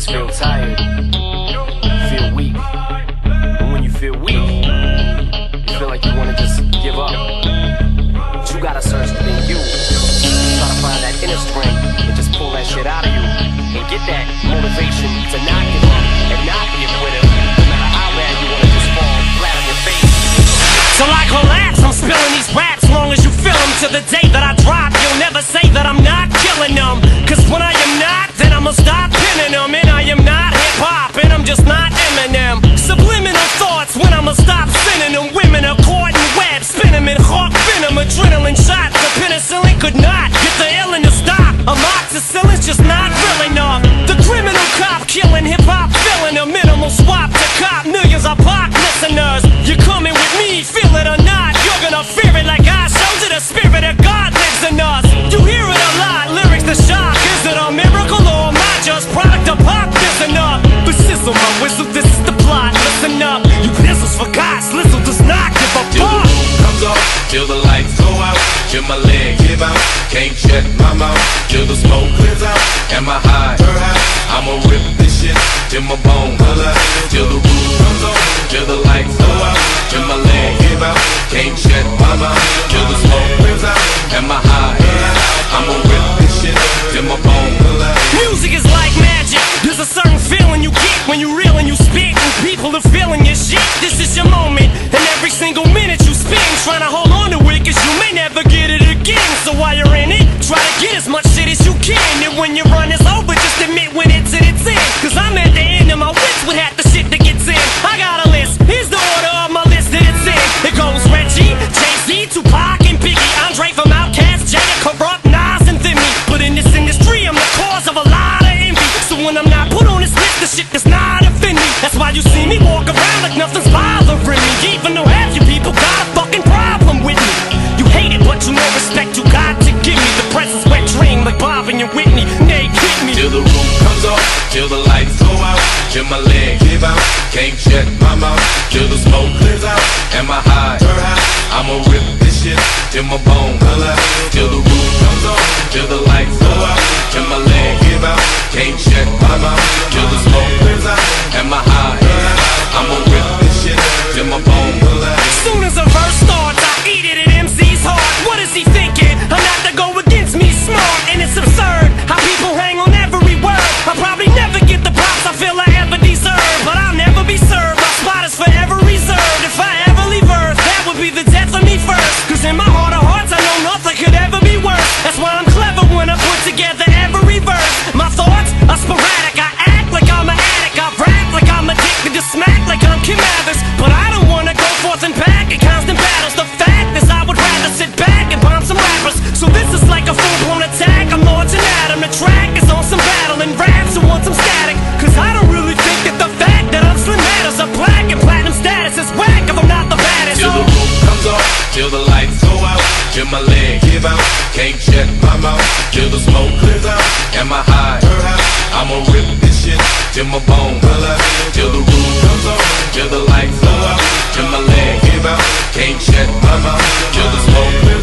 just feel tired, feel weak. And when you feel weak, you feel like you wanna just give up. But you gotta search within you. Try to find that inner strength and just pull that shit out of you. And get that motivation to not give up and not be a quitter. No matter how bad you wanna just fall flat on your face. So like relax, I'm spilling these raps long as you feel them. To the day that I drop, you'll never say that I'm not killing them. Cause when I am not, then I'ma stop pinning them. And I am not hip-hop, and I'm just not Eminem. Subliminal thoughts when I'ma stop spinning them. Women are caught in webs, spin them in hawk venom. Adrenaline shots, the penicillin could not get the illin to stop. Amoxicillin's just not real enough. The criminal cop killing hip-hop, filling a minimal swap to cop millions of pop listeners. You're coming with me, feel it or not, you're gonna fear it like I showed you. The spirit of God lives in us. You hear it a lot, lyrics to shock. Is it a miracle or am I just product of pop? Listen up, the sizzle, my whistle, this is the plot. Listen up, you pistols for God's Lizzle does not give a till fuck. the roof comes off, till the lights go out, till my leg give out, can't shut my mouth, till the smoke clears out, and my high, I'ma rip this shit till my bone color, till the roof comes off, till the lights go out, till my leg give out, can't shut my mouth, till the smoke clears out, and my high, I'ma rip this shit till my bone color. Music is like magic. There's a certain feeling you get when you reel and you spit, and people are feeling your shit. This is your moment, and every single minute you spend trying to hold on to it, cause you may never get it again. So while you're in it, try to get as much shit as you can. And when your run is over, just admit when it's in its end. Cause I'm at the end of my wits with half the shit that gets in. I got a list, here's the order of my list that it's in. It goes Reggie, Jay-Z, Tupac, and Biggie, Andre from Outkast, Jada, Corrupt, Nas, and Vimy. But in this industry, I'm the cause of a lot of envy. So when I'm not put on this list, the shit does not offend me. That's why you see me walk around like nothing's bothering me. Even though half you people got a fucking problem with me. You hate it, but you know respect you got to give me. The presence wet dream like Bob and your Whitney. They kick me Till the roof comes off, till the lights go out, till my leg give out, can't shut my mouth, till the smoke clears out, and my high, I'ma rip this shit till my bone color, till the roof comes off, till the lights go out, till my leg give out, can't shut my mouth, till the smoke clears out, and my high, I'ma rip this shit till my bone color. Soon as a verse starts, I eat it at MC's heart. What is he thinking? I'm not to go against me, smart, and it's absurd how people hang on every word. I'll probably never get the props I feel I ever deserve, but I'll never be served. My spot is forever reserved. If I ever leave Earth, that would be the death of me first. Cause in my heart of hearts, I know nothing could ever be worse. That's why I'm clever when I put together every verse. My thoughts are sporadic. I act like I'm an addict. I rap like I'm addicted to smack like I'm Kim Mathers. But I don't wanna go forth and back in constant battles. The fact is I would rather sit back and bomb some rappers. So this is like a full-blown attack. I'm launching at 'em. The track is on some battle and raps who want some static. Cause I don't really think that the fact that I'm Slim matters. A black and platinum status is whack if I'm not the baddest. Till the roof comes off, till the lights go out, till my leg give out, can't shut my mouth, till the smoke clears out, and my high, I'ma rip this shit till my bone color, till the roof comes off, till the lights go out, till my leg give out, can't shut my mouth, till the smoke clears out.